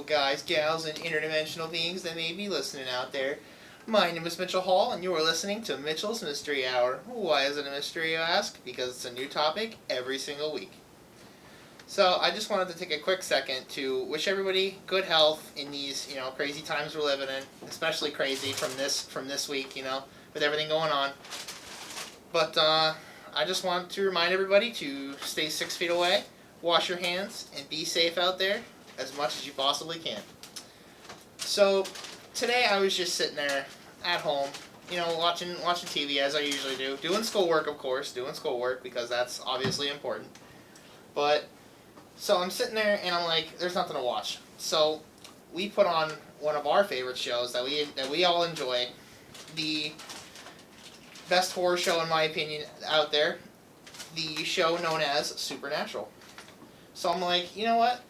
beautiful guys, gals, and interdimensional beings that may be listening out there. My name is Mitchell Hall, and you are listening to Mitchell's Mystery Hour. Why is it a mystery, you ask? Because it's a new topic every single week. So I just wanted to take a quick second to wish everybody good health in these, crazy times we're living in, especially crazy from this week, with everything going on. But I just want to remind everybody to stay 6 feet away, wash your hands, and be safe out there as much as you possibly can. So today I was just sitting there at home, watching TV as I usually do, doing schoolwork, of course, because that's obviously important. But so I'm sitting there and I'm like, there's nothing to watch. So we put on one of our favorite shows that we all enjoy, the best horror show in my opinion out there, the show known as Supernatural. So I'm like, you know what?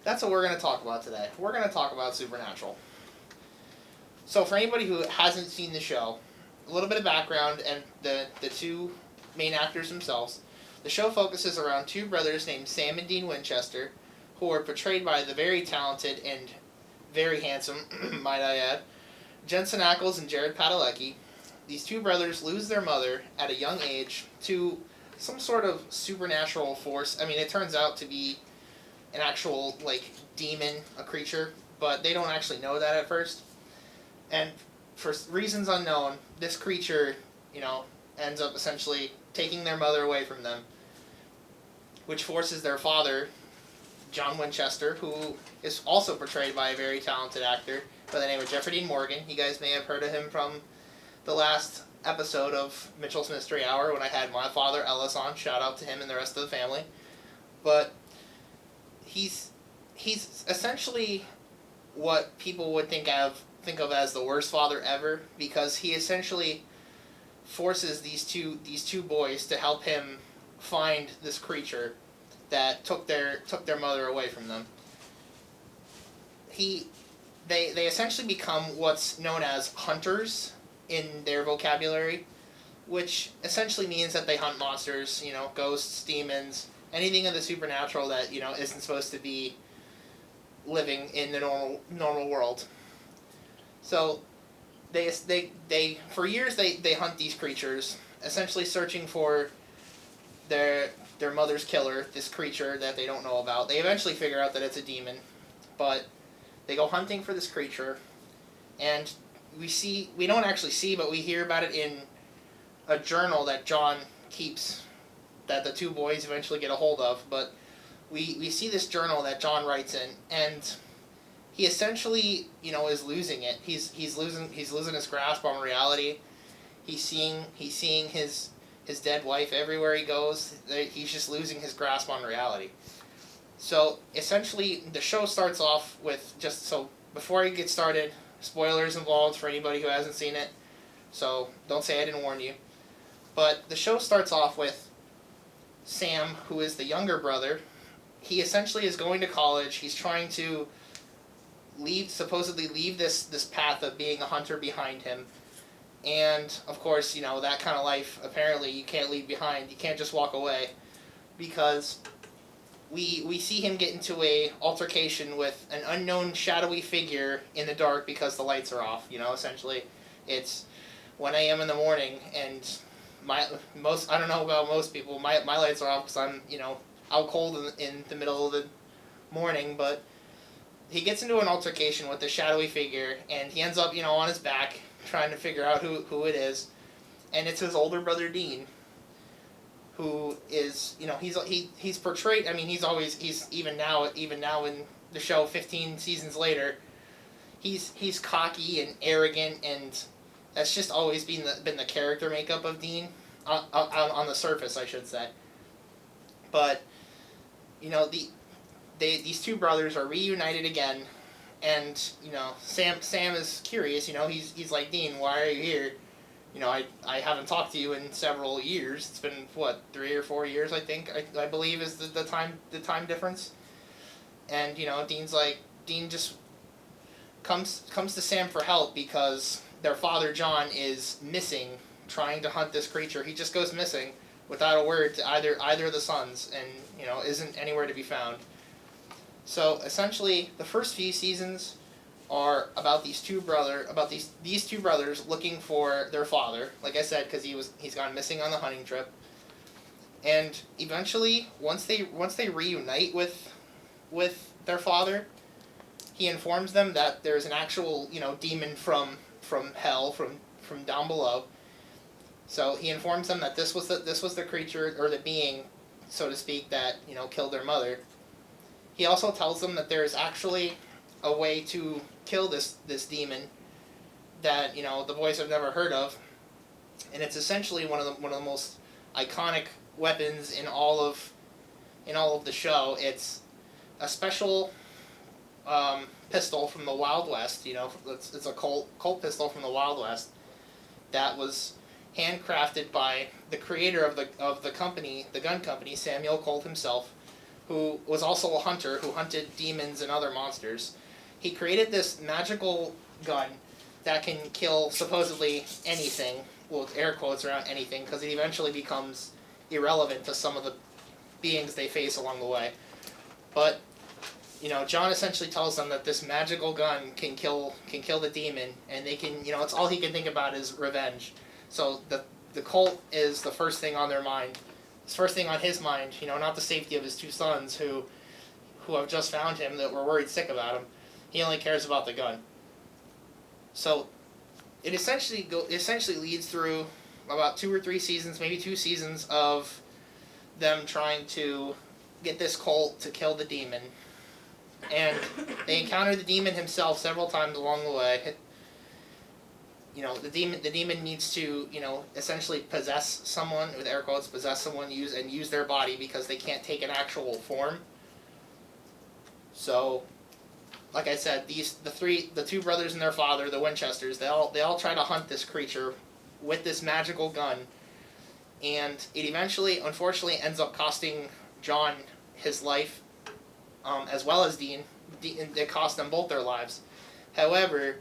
That's what we're going to talk about today. We're going to talk about Supernatural. So for anybody who hasn't seen the show, a little bit of background and the two main actors themselves. The show focuses around two brothers named Sam and Dean Winchester, who are portrayed by the very talented and very handsome, might I add, Jensen Ackles and Jared Padalecki. These two brothers lose their mother at a young age to some sort of supernatural force. I mean, it turns out to be an actual, demon, a creature, but they don't actually know that at first. And for reasons unknown, this creature, ends up essentially taking their mother away from them, which forces their father, John Winchester, who is also portrayed by a very talented actor by the name of Jeffrey Dean Morgan. You guys may have heard of him from the last episode of Mitchell's Mystery Hour when I had my father Ellis on. Shout out to him and the rest of the family. But he's essentially what people would think of as the worst father ever, because he essentially forces these two boys to help him find this creature that took their mother away from them. They essentially become what's known as hunters in their vocabulary, which essentially means that they hunt monsters, ghosts, demons, anything of the supernatural that, isn't supposed to be living in the normal world. So they for years they hunt these creatures, essentially searching for their mother's killer, this creature that they don't know about. They eventually figure out that it's a demon, but they go hunting for this creature, and we don't actually see, but we hear about it in a journal that John keeps, that the two boys eventually get a hold of. But we see this journal that John writes in, and he essentially, is losing it. He's losing his grasp on reality. He's seeing his dead wife everywhere he goes. He's just losing his grasp on reality. So essentially, the show starts off with before I get started, spoilers involved for anybody who hasn't seen it. So don't say I didn't warn you. But the show starts off with Sam, who is the younger brother. He essentially is going to college. He's trying to supposedly leave this path of being a hunter behind him. And, of course, that kind of life, apparently, you can't leave behind. You can't just walk away. Because we see him get into a altercation with an unknown shadowy figure in the dark because the lights are off. Essentially, it's 1 a.m. in the morning, and I don't know about most people, my lights are off because I'm, out cold in the middle of the morning, but he gets into an altercation with the shadowy figure, and he ends up, on his back, trying to figure out who it is, and it's his older brother Dean, who is, he's portrayed. I mean, he's even now in the show 15 seasons later, he's cocky and arrogant, and that's just always been the character makeup of Dean, on the surface, I should say. But these two brothers are reunited again, and Sam is curious. He's like, Dean, why are you here? I haven't talked to you in several years. It's been 3 or 4 years, I think. I believe is the time difference. And Dean just comes to Sam for help because their father John is missing, trying to hunt this creature. He just goes missing without a word to either of the sons, and isn't anywhere to be found. So essentially, the first few seasons are about these two brothers looking for their father. Like I said, because he's gone missing on the hunting trip. And eventually, once they reunite with their father, he informs them that there's an actual demon from hell, from down below. So he informs them that this was the creature, or the being, so to speak, that killed their mother. He also tells them that there's actually a way to kill this demon that the boys have never heard of, and it's essentially one of the most iconic weapons in all of the show. It's a special pistol from the Wild West. It's a Colt pistol from the Wild West that was handcrafted by the creator of the company, the gun company, Samuel Colt himself, who was also a hunter who hunted demons and other monsters. He created this magical gun that can kill supposedly anything, with air quotes around anything, because it eventually becomes irrelevant to some of the beings they face along the way. But John essentially tells them that this magical gun can kill the demon, and they can it's all he can think about is revenge. So the Colt is the first thing on their mind. It's first thing on his mind, not the safety of his two sons who have just found him, that were worried sick about him. He only cares about the gun. So it essentially leads through about 2 or 3 seasons, maybe 2 seasons, of them trying to get this Colt to kill the demon. And they encounter the demon himself several times along the way. The demon needs to, essentially possess someone, with air quotes, use their body, because they can't take an actual form. So, like I said, the two brothers and their father, the Winchesters, they all try to hunt this creature with this magical gun, and it eventually, unfortunately, ends up costing John his life, as well as Dean. It cost them both their lives. However,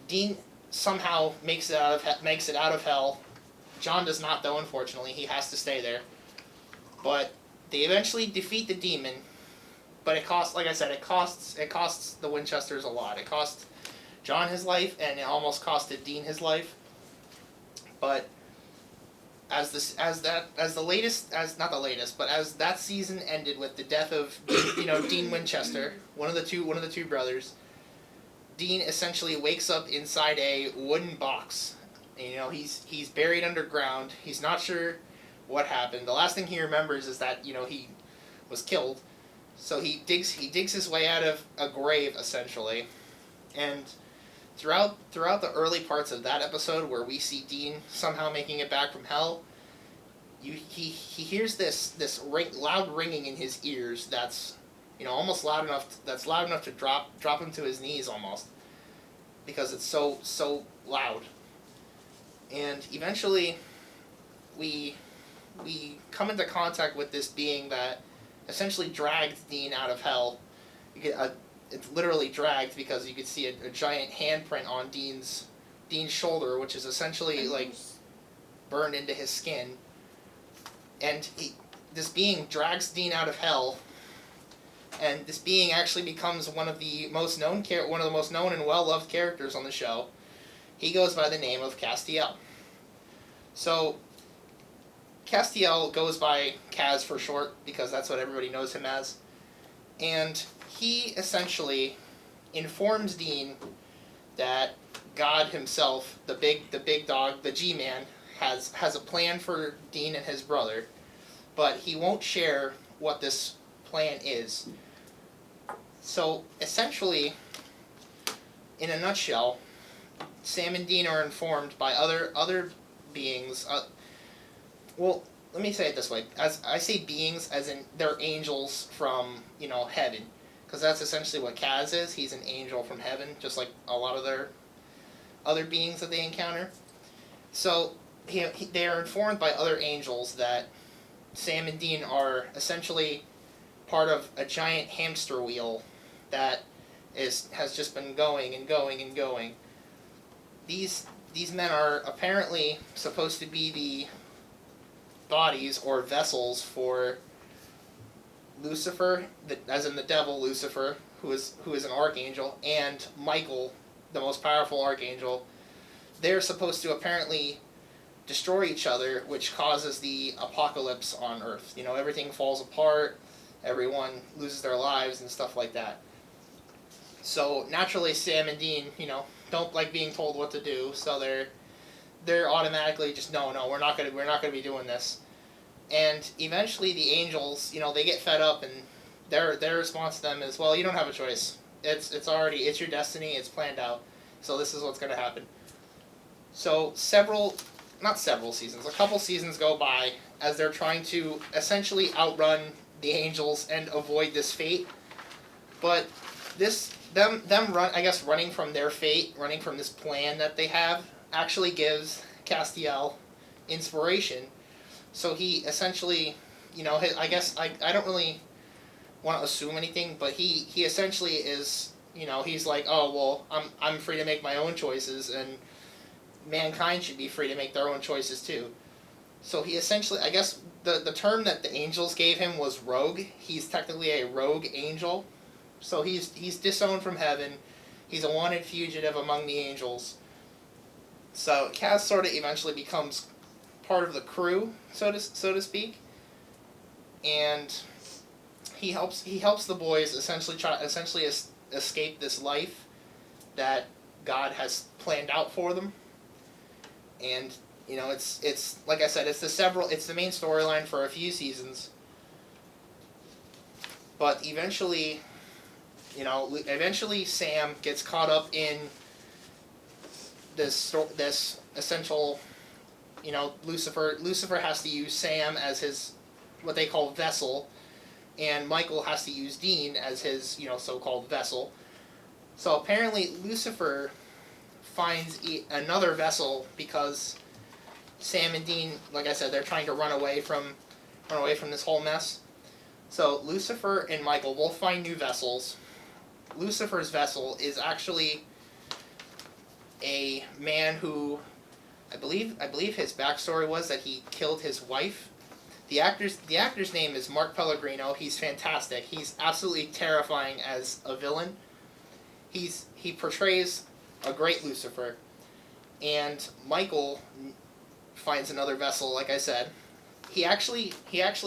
Dean somehow makes it out of hell. John does not, though. Unfortunately, he has to stay there. But they eventually defeat the demon. But it costs, like I said, it costs the Winchesters a lot. It cost John his life, and it almost costed Dean his life. But as that season ended with the death of Dean Winchester, one of the two brothers, Dean essentially wakes up inside a wooden box. And, he's buried underground. He's not sure what happened. The last thing he remembers is that he was killed. So he digs his way out of a grave, essentially. And throughout the early parts of that episode, where we see Dean somehow making it back from hell, he hears this loud ringing in his ears that's almost loud enough to drop him to his knees almost, because it's so loud. And eventually we come into contact with this being that essentially dragged Dean out of hell. It's literally dragged, because you could see a giant handprint on Dean's shoulder, which is essentially like burned into his skin. And this being drags Dean out of hell, and this being actually becomes one of the most known and well-loved characters on the show. He goes by the name of Castiel. So Castiel goes by Kaz for short, because that's what everybody knows him as. And he essentially informs Dean that God himself, the big dog, the G-Man, has a plan for Dean and his brother, but he won't share what this plan is. So essentially, in a nutshell, Sam and Dean are informed by other beings. Well, let me say it this way. As I say beings, as in they're angels from heaven, because that's essentially what Kaz is. He's an angel from heaven, just like a lot of their other beings that they encounter. So they are informed by other angels that Sam and Dean are essentially part of a giant hamster wheel that has just been going and going and going. These men are apparently supposed to be the bodies or vessels for Lucifer, as in the devil Lucifer, who is an archangel, and Michael, the most powerful archangel, they're supposed to apparently destroy each other, which causes the apocalypse on Earth. You know, everything falls apart, everyone loses their lives and stuff like that. So naturally, Sam and Dean, don't like being told what to do, so they're automatically just no, we're not gonna be doing this. And eventually, the angels, they get fed up, and their response to them is, well, you don't have a choice. It's your destiny. It's planned out. So this is what's gonna happen. So a couple seasons go by as they're trying to essentially outrun the angels and avoid this fate. But running from their fate, running from this plan that they have, actually gives Castiel inspiration. So he essentially, I don't really want to assume anything, but he essentially is, he's like, oh, well, I'm free to make my own choices, and mankind should be free to make their own choices too. So he essentially, I guess the term that the angels gave him was rogue. He's technically a rogue angel. So he's disowned from heaven. He's a wanted fugitive among the angels. So Kaz sort of eventually becomes part of the crew, so to speak, and he helps the boys essentially escape this life that God has planned out for them. And it's like I said, it's the main storyline for a few seasons. But eventually Sam gets caught up in this essential, Lucifer has to use Sam as his, what they call vessel, and Michael has to use Dean as his, so-called vessel. So apparently Lucifer finds another vessel because Sam and Dean, like I said, they're trying to run away from this whole mess. So Lucifer and Michael both find new vessels. Lucifer's vessel is actually a man who, I believe his backstory was that he killed his wife. The actor's name is Mark Pellegrino. He's fantastic. He's absolutely terrifying as a villain. He portrays a great Lucifer. And Michael finds another vessel, like I said. He actually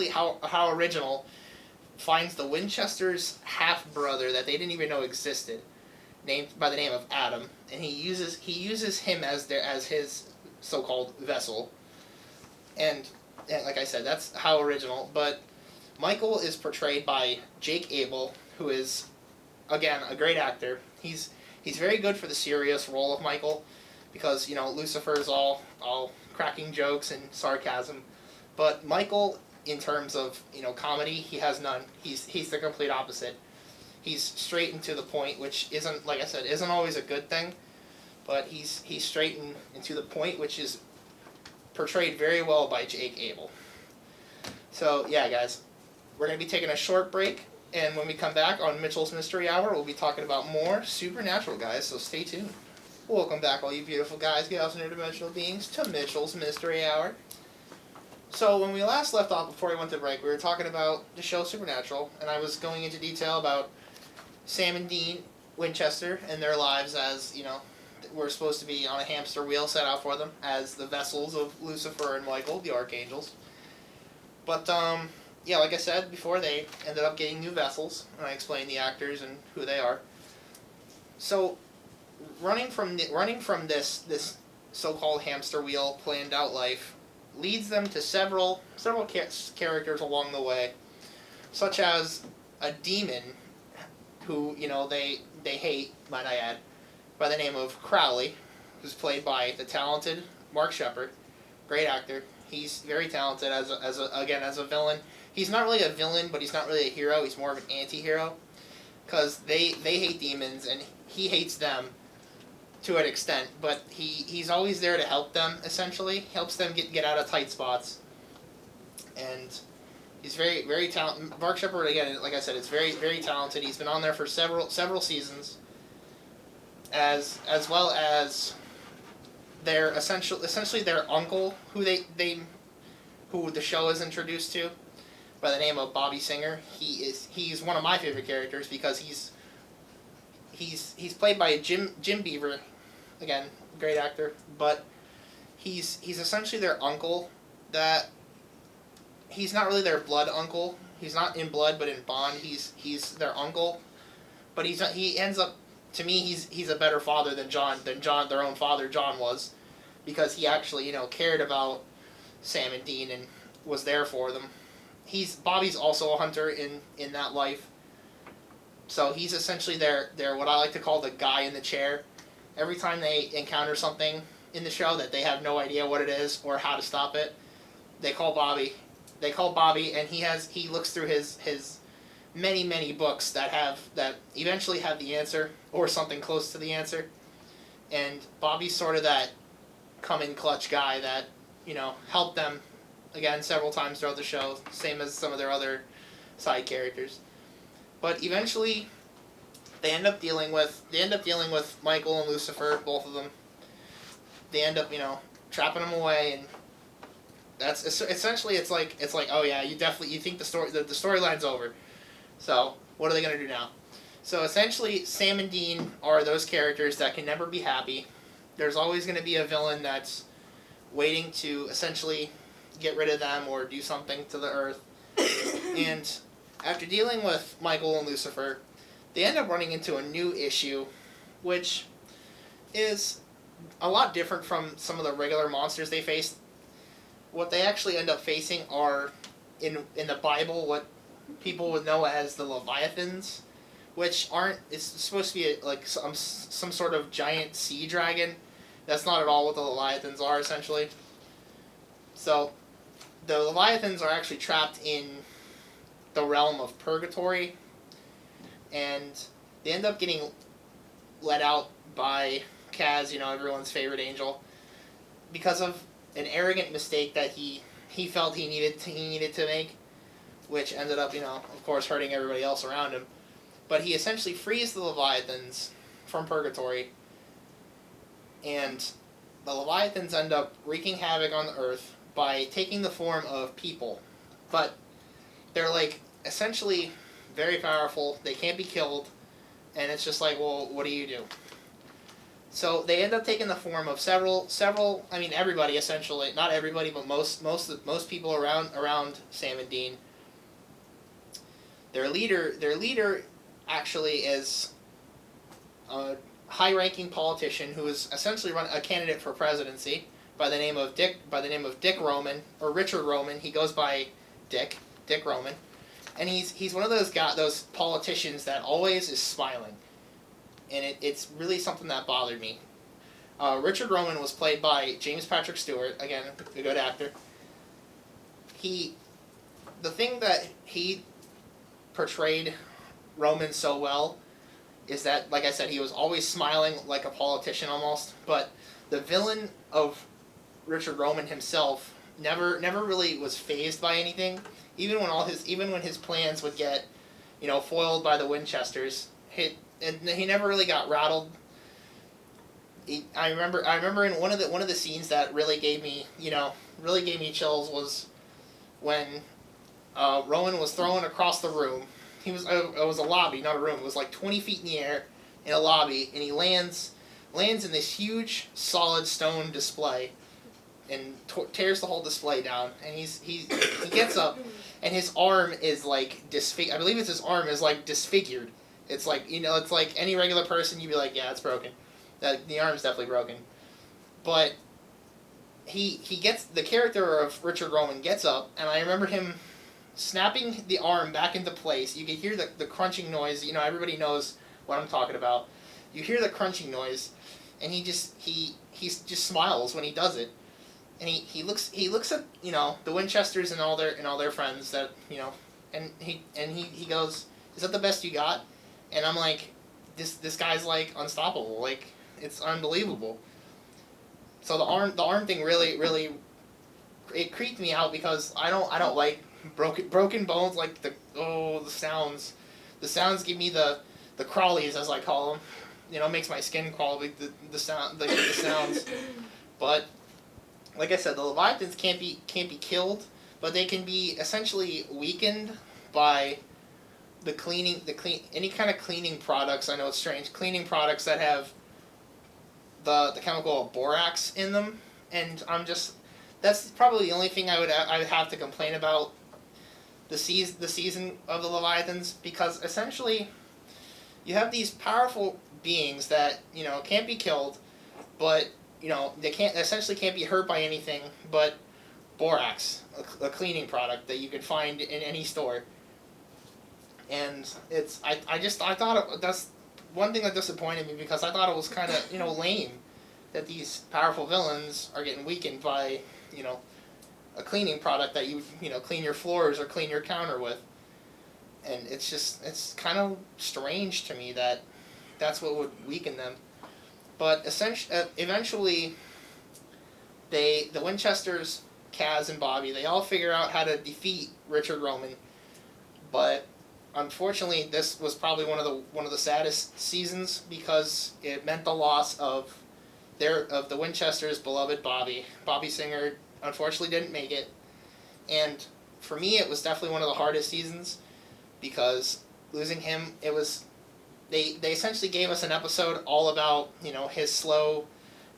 how original, finds the Winchester's half brother that they didn't even know existed, named by the name of Adam, and he uses him as his so-called vessel. And like I said, that's how original. But Michael is portrayed by Jake Abel, who is, again, a great actor. He's very good for the serious role of Michael, because Lucifer's all cracking jokes and sarcasm, but Michael, in terms of comedy, he has none. He's the complete opposite. He's straight and to the point, which isn't, like I said, isn't always a good thing, but he's straight and to the point, which is portrayed very well by Jake Abel. So yeah, guys, we're gonna be taking a short break, and when we come back on Mitchell's Mystery Hour, we'll be talking about more supernatural, guys. So stay tuned. Welcome back, all you beautiful guys, gals, and interdimensional beings, to Mitchell's Mystery Hour. So when we last left off before we went to break, we were talking about the show Supernatural, and I was going into detail about Sam and Dean Winchester and their lives as, were supposed to be on a hamster wheel set out for them as the vessels of Lucifer and Michael, the archangels. But, yeah, like I said before, they ended up getting new vessels, and I explained the actors and who they are. So, running from this so-called hamster wheel planned out life leads them to several characters along the way, such as a demon who they hate, might I add, by the name of Crowley, who's played by the talented Mark Sheppard, great actor. He's very talented as a villain. He's not really a villain, but he's not really a hero. He's more of an anti-hero, because they hate demons and he hates them to an extent, but he's always there to help them, essentially. Helps them get out of tight spots. And he's very, very talented. Mark Sheppard, again, like I said, is very, very talented. He's been on there for several seasons. As well as their essentially their uncle, who the show is introduced to. by the name of Bobby Singer. He's one of my favorite characters because he's played by Jim Beaver, again, great actor, but he's essentially their uncle. That he's not really their blood uncle. He's not in blood, but in bond. He's their uncle, but he ends up, to me, he's a better father than their own father John was, because he actually cared about Sam and Dean and was there for them. Bobby's also a hunter in that life, so he's essentially their what I like to call the guy in the chair. Every time they encounter something in the show that they have no idea what it is or how to stop it, they call Bobby. And he looks through his many books that eventually have the answer or something close to the answer. And Bobby's sort of that come in clutch guy that helped them again several times throughout the show, same as some of their other side characters. But eventually they end up dealing with Michael and Lucifer, both of them. They end up trapping them away, and that's essentially it's like oh yeah, you think the storyline's over. So what are they gonna do now? So essentially Sam and Dean are those characters that can never be happy. There's always gonna be a villain that's waiting to essentially get rid of them or do something to the earth. And after dealing with Michael and Lucifer, they end up running into a new issue, which is a lot different from some of the regular monsters they faced. What they actually end up facing are, in the Bible, what people would know as the Leviathans, which it's supposed to be like some sort of giant sea dragon. That's not at all what the Leviathans are, essentially. So the Leviathans are actually trapped in the realm of purgatory, and they end up getting let out by Kaz, everyone's favorite angel, because of an arrogant mistake that he felt he needed to make, which ended up, of course, hurting everybody else around him. But he essentially frees the Leviathans from purgatory, and the Leviathans end up wreaking havoc on the earth by taking the form of people. But they're essentially very powerful, they can't be killed, and it's just well, what do you do? So they end up taking the form of several. Everybody essentially, not everybody, but most people around Sam and Dean. Their leader actually is a high-ranking politician who is essentially a candidate for presidency by the name of Dick Roman, or Richard Roman. He goes by Dick Roman, and he's one of those politicians that always is smiling. And it's really something that bothered me. Richard Roman was played by James Patrick Stewart, again, a good actor. The thing that he portrayed Roman so well is that, like I said, he was always smiling like a politician almost, but the villain of Richard Roman himself never really was fazed by anything, even when his plans would get, foiled by the Winchesters. And he never really got rattled. I remember in one of the scenes that really gave me chills was when Rowan was thrown across the room. It was a lobby, not a room. It was 20 feet in the air in a lobby, and he lands in this huge solid stone display, and tears the whole display down. And he gets up, and his arm is disfigured. I believe his arm is disfigured. It's it's like any regular person, you'd be like, yeah, it's broken. The arm's definitely broken. But the character of Richard Roman gets up, and I remember him snapping the arm back into place. You can hear the crunching noise. Everybody knows what I'm talking about. You hear the crunching noise, and he just smiles when he does it. And he looks at the Winchesters and all their friends that and he goes, "Is that the best you got?" And I'm like, this guy's unstoppable. It's unbelievable. So the arm thing really it creeped me out, because I don't like broken bones. The sounds. The sounds give me the crawlies, as I call them. It makes my skin crawl. The sounds. But like I said, the Leviathans can't be killed, but they can be essentially weakened by any kind of cleaning products. I know it's strange, cleaning products that have the chemical borax in them, and that's probably the only thing I would have to complain about the season of the Leviathans, because essentially you have these powerful beings that can't be killed, but they essentially can't be hurt by anything but borax, a cleaning product that you could find in any store. And I thought that's one thing that disappointed me, because I thought it was kind of lame that these powerful villains are getting weakened by a cleaning product that you clean your floors or clean your counter with. And it's kind of strange to me that that's what would weaken them. But eventually, the Winchesters, Kaz and Bobby, they all figure out how to defeat Richard Roman. But unfortunately, this was probably one of the saddest seasons, because it meant the loss of the Winchesters' beloved Bobby. Bobby Singer unfortunately didn't make it, and for me, it was definitely one of the hardest seasons, because losing him, it was they essentially gave us an episode all about his slow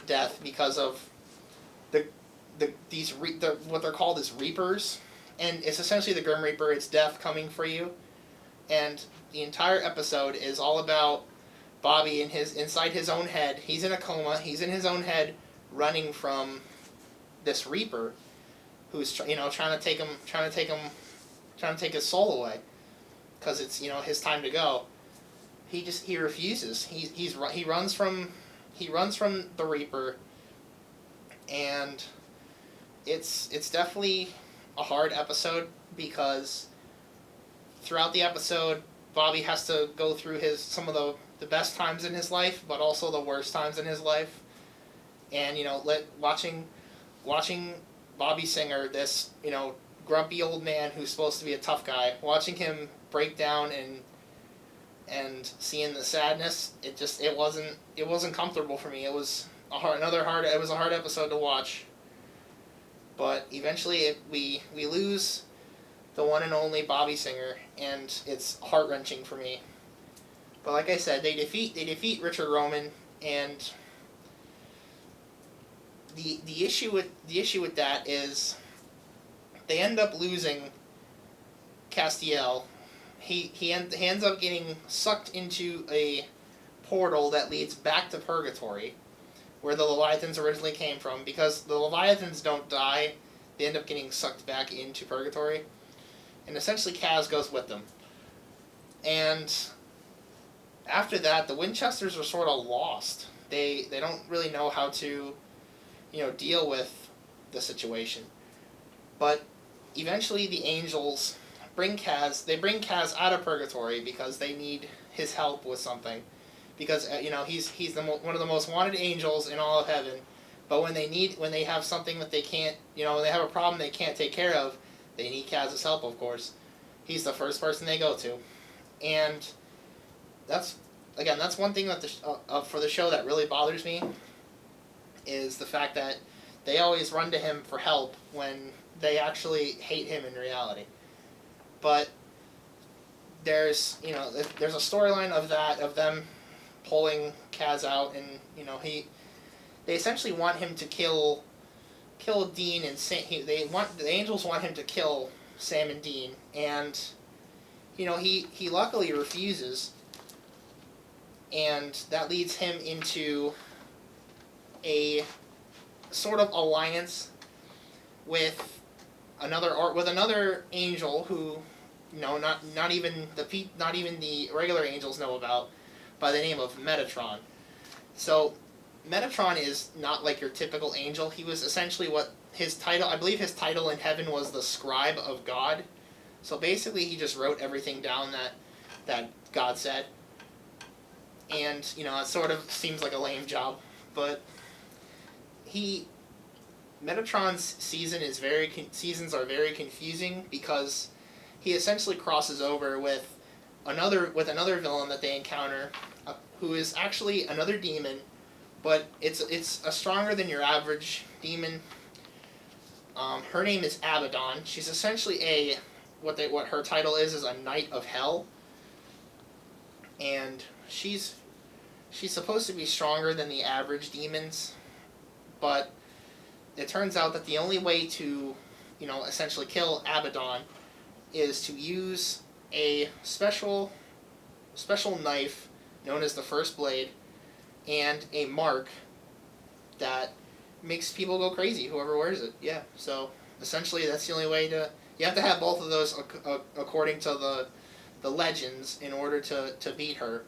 death because of what they're called as Reapers, and it's essentially the Grim Reaper. It's death coming for you, and the entire episode is all about Bobby inside his own head. He's in a coma. He's in his own head, running from this Reaper, who's trying to take his soul away, because it's his time to go. He refuses. He runs from the Reaper, and it's definitely a hard episode, because throughout the episode, Bobby has to go through some of the best times in his life, but also the worst times in his life. And watching Bobby Singer, this grumpy old man who's supposed to be a tough guy, watching him break down and seeing the sadness, it wasn't comfortable for me. It was a hard episode to watch. But eventually we lose the one and only Bobby Singer, and it's heart-wrenching for me. But like I said, they defeat Richard Roman, and the issue with that is they end up losing Castiel. He ends up getting sucked into a portal that leads back to Purgatory, where the Leviathans originally came from. Because the Leviathans don't die, they end up getting sucked back into Purgatory, and essentially Kaz goes with them. And after that, the Winchesters are sort of lost. They don't really know how to deal with the situation. But eventually the Angels bring Kaz out of Purgatory, because they need his help with something. Because he's one of the most wanted angels in all of heaven. But when they have something that they can't, when they have a problem they can't take care of, they need Kaz's help, of course. He's the first person they go to. And that's one thing that for the show that really bothers me, is the fact that they always run to him for help when they actually hate him in reality. But there's a storyline of them pulling Kaz out, and they essentially want him to kill Dean and Sam. The Angels want him to kill Sam and Dean, and he luckily refuses, and that leads him into a sort of alliance with another angel who not even the regular angels know about, by the name of Metatron. So Metatron is not like your typical angel. He was essentially I believe his title in heaven was the Scribe of God. So basically he just wrote everything down that God said. And it sort of seems like a lame job, but Metatron's seasons are very confusing, because he essentially crosses over with another villain that they encounter, who is actually another demon, but it's a stronger than your average demon. Her name is Abaddon. She's essentially what her title is a Knight of Hell, and she's supposed to be stronger than the average demons, but it turns out that the only way to, essentially kill Abaddon is to use a special knife known as the First Blade and a mark that makes people go crazy, whoever wears it. Yeah, so essentially that's the only way to... You have to have both of those according to the legends in order to beat her.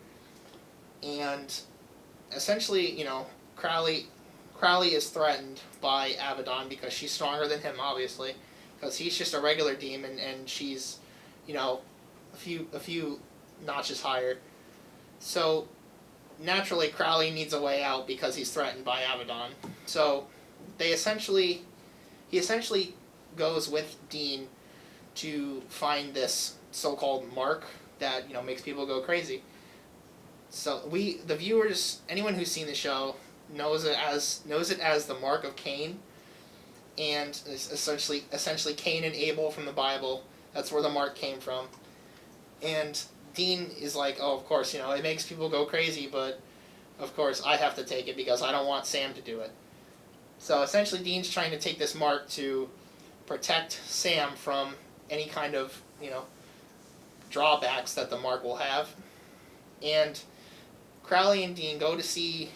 And essentially, Crowley is threatened by Abaddon because she's stronger than him, obviously, because he's just a regular demon and she's, a few notches higher. So naturally, Crowley needs a way out because he's threatened by Abaddon. So he essentially goes with Dean to find this so-called mark that makes people go crazy. So the viewers, anyone who's seen the show, knows it as the mark of Cain, and essentially Cain and Abel from the Bible. That's where the mark came from. And Dean is like, oh, of course, it makes people go crazy, but of course I have to take it because I don't want Sam to do it. So essentially Dean's trying to take this mark to protect Sam from any kind of, drawbacks that the mark will have. And Crowley and Dean go to see,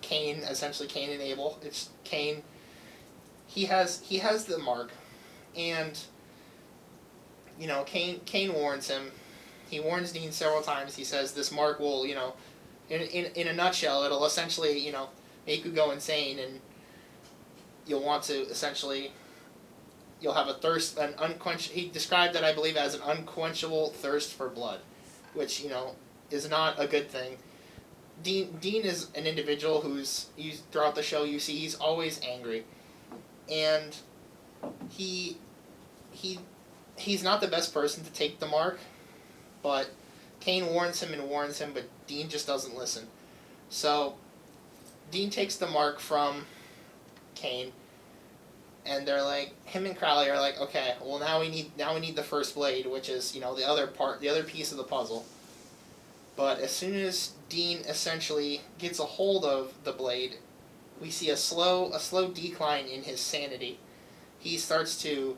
Cain, essentially Cain and Abel. It's Cain. He has the mark, and Cain warns him. He warns Dean several times. He says this mark will, in a nutshell, it'll essentially, make you go insane, and you'll want to essentially, you'll have a thirst, he described it, I believe, as an unquenchable thirst for blood, which, is not a good thing. Dean is an individual throughout the show you see he's always angry, and he's not the best person to take the mark, but Cain warns him, but Dean just doesn't listen. So Dean takes the mark from Cain, and they're like, him and Crowley are like, okay, well now we need the First Blade, which is the other piece of the puzzle. But as soon as Dean essentially gets a hold of the blade, we see a slow decline in his sanity. He starts to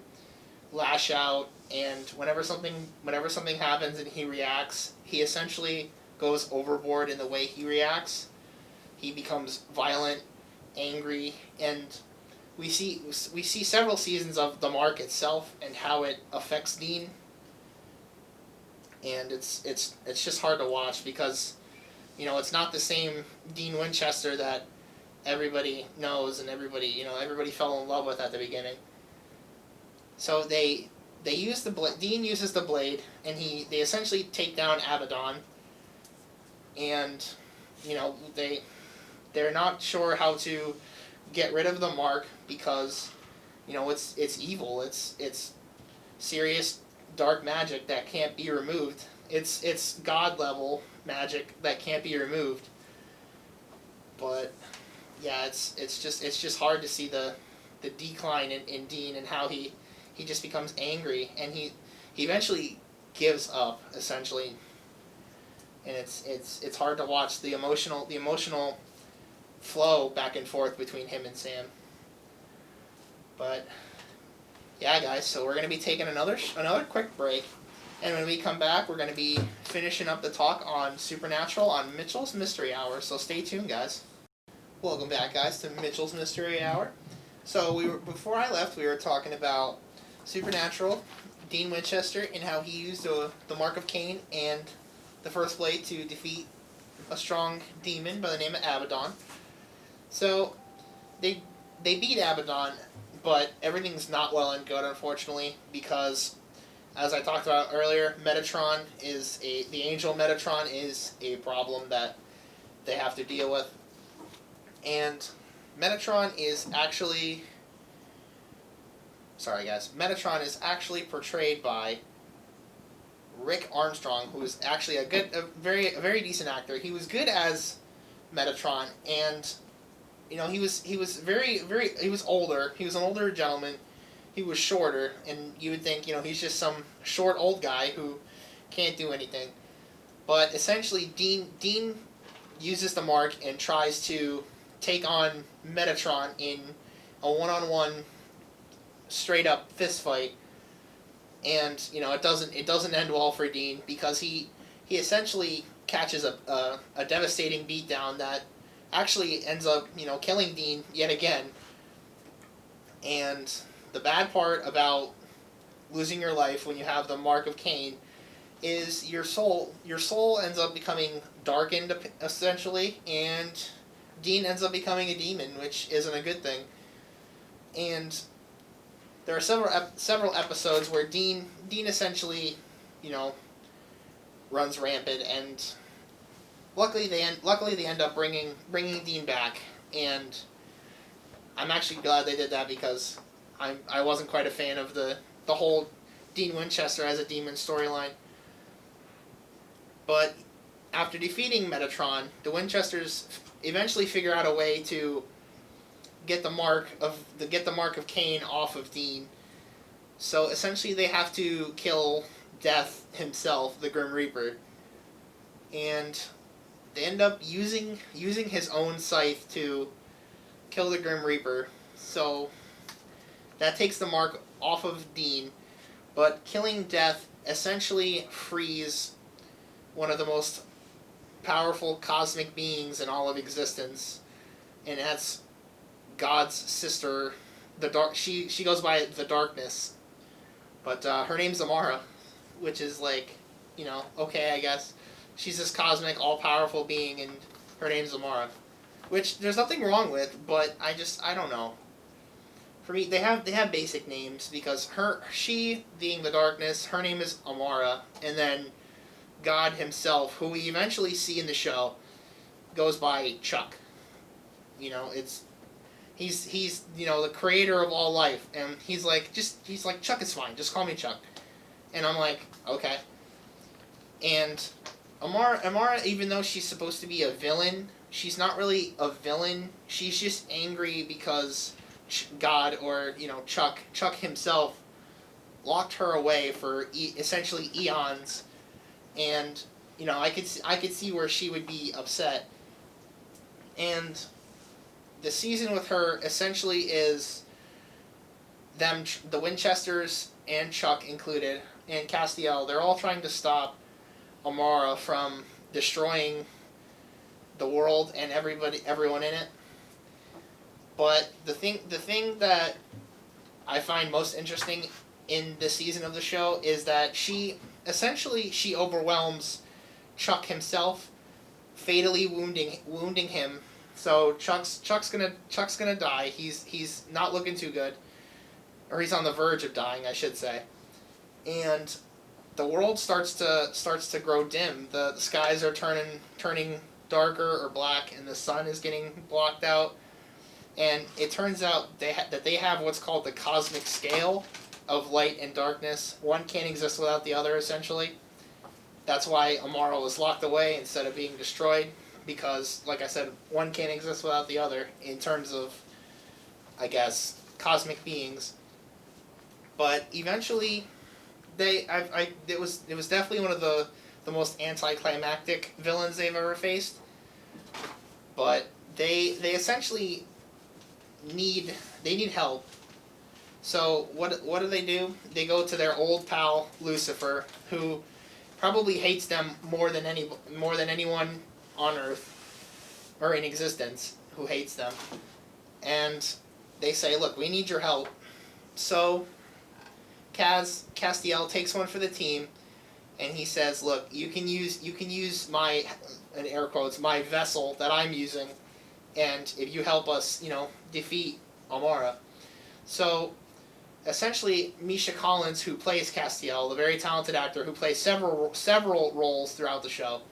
lash out, and whenever something happens and he reacts, he essentially goes overboard in the way he reacts. He becomes violent, angry, and we see several seasons of the mark itself and how it affects Dean. And it's just hard to watch because, it's not the same Dean Winchester that everybody knows and everybody fell in love with at the beginning. So they use Dean uses the blade, and they essentially take down Abaddon, and they're not sure how to get rid of the mark because it's evil. It's serious dark magic that can't be removed. It's God level magic that can't be removed. But yeah, it's just hard to see the decline in Dean and how he just becomes angry, and he eventually gives up essentially. And it's hard to watch the emotional flow back and forth between him and Sam. But yeah, guys, so we're going to be taking another quick break, and when we come back, we're going to be finishing up the talk on Supernatural on Mitchell's Mystery Hour, so stay tuned, guys. Welcome back, guys, to Mitchell's Mystery Hour. So before I left, we were talking about Supernatural, Dean Winchester, and how he used the Mark of Cain and the First Blade to defeat a strong demon by the name of Abaddon. So they beat Abaddon, but everything's not well and good, unfortunately, because, as I talked about earlier, the angel Metatron is a problem that they have to deal with. And Metatron is actually portrayed by Rick Armstrong, who is actually a very decent actor. He was good as Metatron, and he was older. He was an older gentleman. He was shorter, and you would think, he's just some short old guy who can't do anything. But essentially, Dean uses the mark and tries to take on Metatron in a one-on-one, straight-up fist fight. And it doesn't end well for Dean, because he essentially catches a devastating beatdown that actually ends up killing Dean yet again. And the bad part about losing your life when you have the mark of Cain is your soul ends up becoming darkened, essentially, and Dean ends up becoming a demon, which isn't a good thing. And there are several episodes where Dean essentially, runs rampant, and luckily they end up bringing Dean back, and I'm actually glad they did that, because I wasn't quite a fan of the whole Dean Winchester as a demon storyline. But after defeating Metatron, the Winchesters eventually figure out a way to get the mark of Cain off of Dean. So essentially, they have to kill Death himself, the Grim Reaper, and they end up using his own scythe to kill the Grim Reaper. So that takes the mark off of Dean, but killing Death essentially frees one of the most powerful cosmic beings in all of existence, and that's God's sister, the dark. She goes by the Darkness, but her name's Amara, which is like, okay, I guess she's this cosmic, all-powerful being, and her name's Amara, which there's nothing wrong with, but I don't know. For me, they have basic names, because she being the Darkness, her name is Amara, and then God himself, who we eventually see in the show, goes by Chuck. He's the creator of all life, and he's like Chuck is fine, just call me Chuck. And I'm like, okay. And Amara, even though she's supposed to be a villain, she's not really a villain. She's just angry because God, or Chuck himself, locked her away for essentially eons. And I could see where she would be upset. And the season with her essentially is them, the Winchesters and Chuck included, and Castiel. They're all trying to stop Amara from destroying the world and everyone in it. But the thing that I find most interesting in this season of the show is that she overwhelms Chuck himself, fatally wounding him. So Chuck's gonna die. He's not looking too good, or he's on the verge of dying, I should say. And the world starts to grow dim. The skies are turning darker or black, and the sun is getting blocked out. And it turns out that they have what's called the cosmic scale of light and darkness. One can't exist without the other, essentially. That's why Amara was locked away instead of being destroyed, because, like I said, one can't exist without the other in terms of, I guess, cosmic beings. But eventually, it was definitely one of the most anticlimactic villains they've ever faced. But they essentially need help. So what do? They go to their old pal Lucifer, who probably hates them more than anyone on Earth or in existence, who hates them. And they say, "Look, we need your help." So Castiel takes one for the team, and he says, "Look, you can use my, in air quotes, my vessel that I'm using, and if you help us, defeat Amara." So essentially, Misha Collins, who plays Castiel, the very talented actor who plays several roles throughout the show,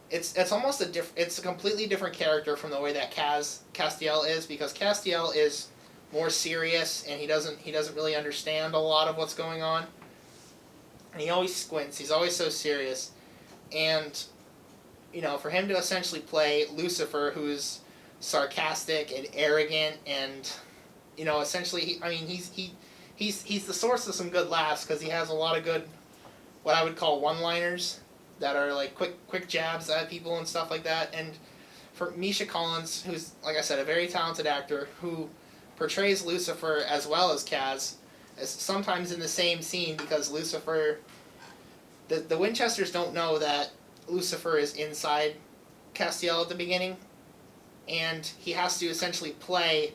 it's a completely different character from the way that Castiel is, because Castiel is more serious, and he doesn't really understand a lot of what's going on, and he always squints. He's always so serious, and for him to essentially play Lucifer, who's sarcastic and arrogant, and essentially, he's the source of some good laughs because he has a lot of good, what I would call one-liners that are like quick jabs at people and stuff like that. And for Misha Collins, who's, like I said, a very talented actor who portrays Lucifer as well as Kaz, as sometimes in the same scene, because Lucifer, the Winchesters don't know that Lucifer is inside Castiel at the beginning, and he has to essentially play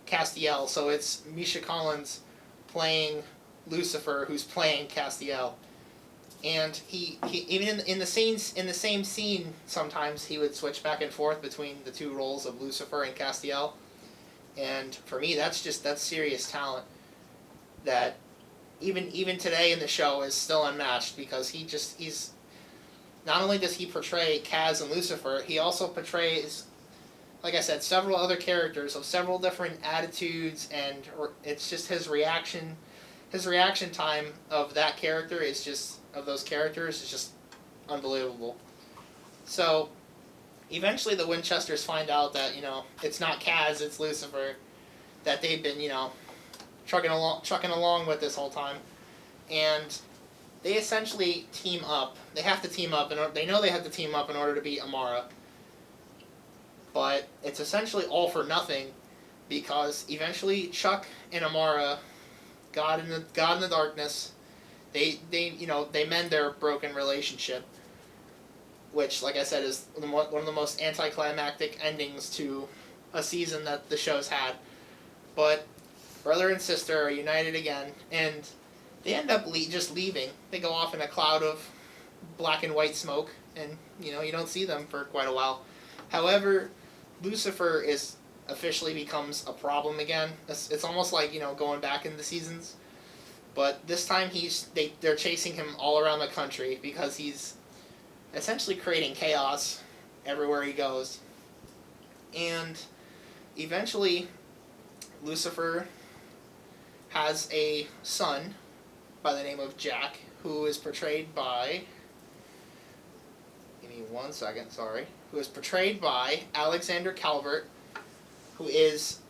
Castiel, so it's Misha Collins playing Lucifer, who's playing Castiel. And he even in the same scene, sometimes he would switch back and forth between the two roles of Lucifer and Castiel. And for me, that's serious talent that even today in the show is still unmatched, because he's not only does he portray Kaz and Lucifer, he also portrays, like I said, several other characters of several different attitudes, and it's just his reaction time of that character is just, of those characters, is just unbelievable. So eventually the Winchesters find out that, it's not Kaz, it's Lucifer, that they've been, trucking along with this whole time. And they essentially team up. They have to team up, and they know they have to team up in order to beat Amara. But it's essentially all for nothing, because eventually Chuck and Amara, God in the darkness, they mend their broken relationship, which, like I said, is one of the most anticlimactic endings to a season that the show's had. But brother and sister are united again, and they end up just leaving. They go off in a cloud of black and white smoke, and you don't see them for quite a while. However, Lucifer officially becomes a problem again. It's almost like going back in the seasons, but this time they're chasing him all around the country because he's essentially creating chaos everywhere he goes. And eventually, Lucifer has a son by the name of Jack, who is portrayed by, give me 1 second, sorry, who is portrayed by Alexander Calvert, who is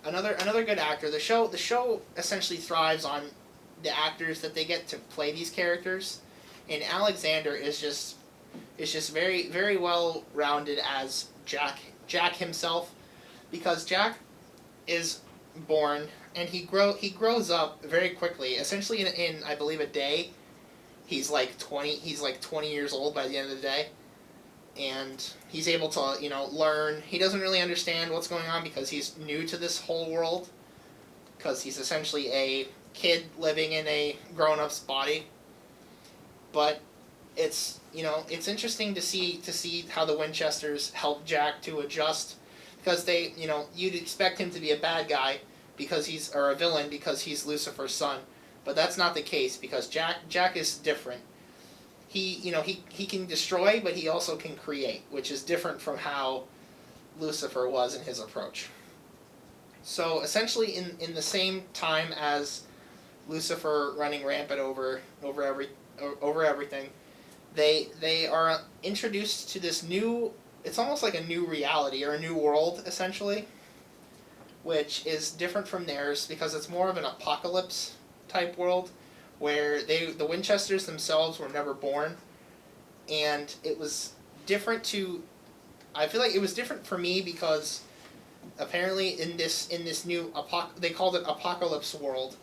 another good actor. The show essentially thrives on the actors that they get to play these characters, and Alexander is just very, very well rounded as Jack himself, because Jack is born and he grows up very quickly. Essentially in I believe a day, he's like 20 years old by the end of the day, and he's able to learn. He doesn't really understand what's going on because he's new to this whole world, because he's essentially a kid living in a grown-up's body. But it's interesting to see how the Winchesters help Jack to adjust, because you'd expect him to be a bad guy or a villain because he's Lucifer's son, but that's not the case, because Jack is different. He can destroy, but he also can create, which is different from how Lucifer was in his approach. So essentially, in the same time as Lucifer running rampant over everything, they are introduced to this new, it's almost like a new reality or a new world, essentially, which is different from theirs because it's more of an apocalypse type world, where the Winchesters themselves were never born, and it was different I feel like it was different for me because apparently in this new they called it Apocalypse World,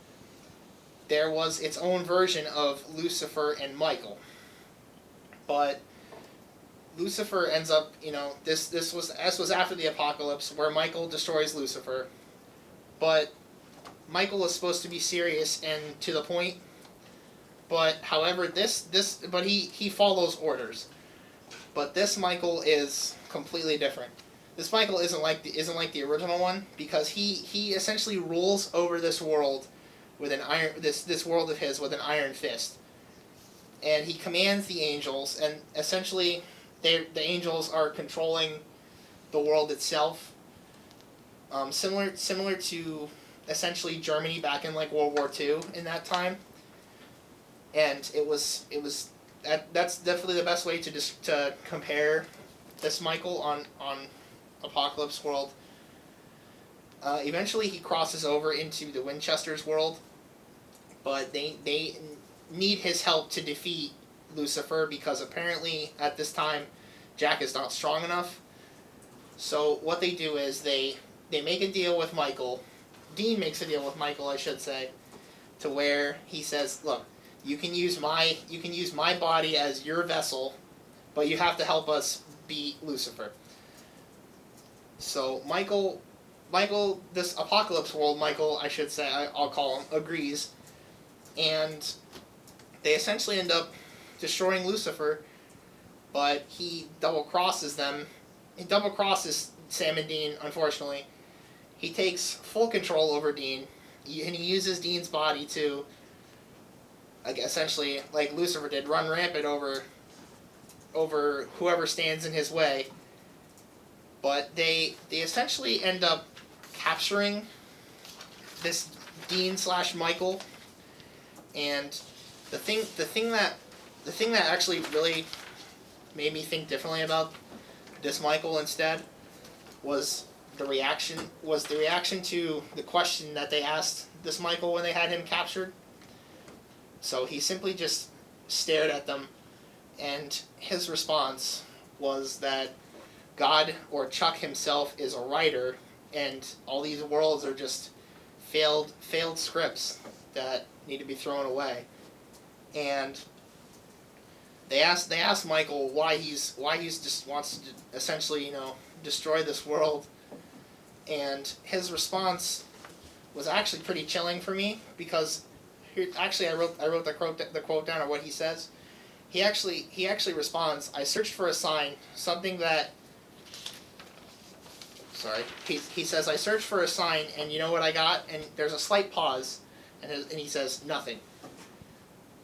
there was its own version of Lucifer and Michael. But Lucifer ends up, this was after the apocalypse, where Michael destroys Lucifer. But Michael is supposed to be serious and to the point. But however, but he follows orders. But this Michael is completely different. This Michael isn't like the original one, because he essentially rules over this world with an iron this world of his with an iron fist. And he commands the angels, and essentially the angels are controlling the world itself. Similar to essentially Germany back in like World War II in that time. And that's definitely the best way to compare this Michael on Apocalypse world. Eventually, he crosses over into the Winchester's world, but they need his help to defeat Lucifer because apparently at this time Jack is not strong enough. So what they do is they make a deal with Michael. Dean makes a deal with Michael, I should say, to where he says, "Look, you can use my body as your vessel, but you have to help us beat Lucifer." So Michael, this Apocalypse world Michael, I should say, I'll call him, agrees, and they essentially end up destroying Lucifer, but he double crosses them. He double crosses Sam and Dean, unfortunately. He takes full control over Dean, and he uses Dean's body to, like, essentially, like Lucifer did, run rampant over whoever stands in his way. But they essentially end up capturing this Dean / Michael, and the thing that actually really made me think differently about this Michael instead was the reaction to the question that they asked this Michael when they had him captured. So he simply just stared at them, and his response was that God, or Chuck himself, is a writer, and all these worlds are just failed scripts that need to be thrown away. And they asked Michael why he's just wants to essentially, destroy this world, and his response was actually pretty chilling for me, because I wrote the quote down of what he says. He actually responds, "I searched for a sign, something that." Sorry. He says, "I searched for a sign, and you know what I got?" And there's a slight pause, and he says, "Nothing.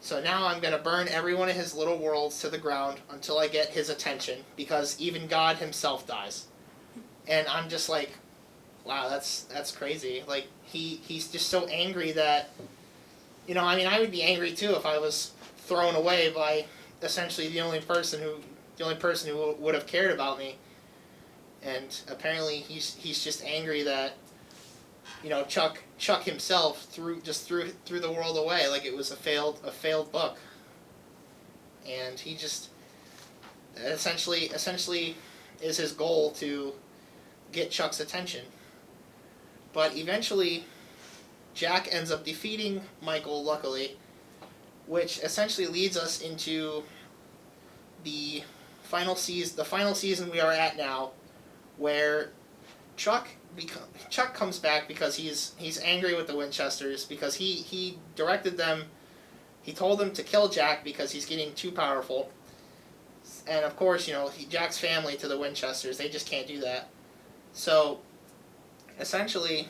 So now I'm going to burn every one of his little worlds to the ground until I get his attention, because even God himself dies." And I'm just like, wow, that's crazy. Like, he's just so angry that, I would be angry too if I was thrown away by essentially the only person who would have cared about me. And apparently he's just angry that, Chuck himself threw the world away like it was a failed book. And he just essentially is his goal to get Chuck's attention. But eventually Jack ends up defeating Michael, luckily, which essentially leads us into the final season we are at now, where Chuck comes back because he's angry with the Winchesters, because he directed them. He told them to kill Jack because he's getting too powerful. And of course, Jack's family to the Winchesters, they just can't do that. So essentially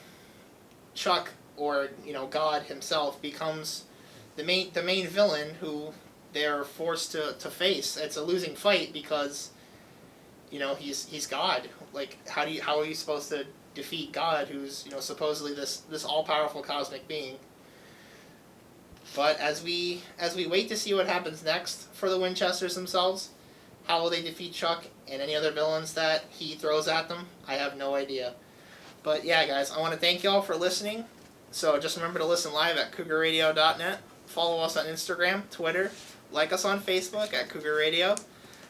Chuck, or God himself, becomes the main villain who they're forced to face. It's a losing fight because he's God. Like, how are you supposed to defeat God, who's supposedly this all-powerful cosmic being? But as we wait to see what happens next for the Winchesters themselves, how will they defeat Chuck and any other villains that he throws at them? I have no idea. But yeah, guys, I want to thank y'all for listening. So just remember to listen live at cougarradio.net. Follow us on Instagram, Twitter. Like us on Facebook at Cougar Radio.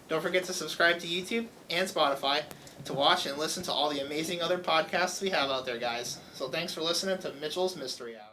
Don't forget to subscribe to YouTube and Spotify to watch and listen to all the amazing other podcasts we have out there, guys. So thanks for listening to Mitchell's Mystery Hour.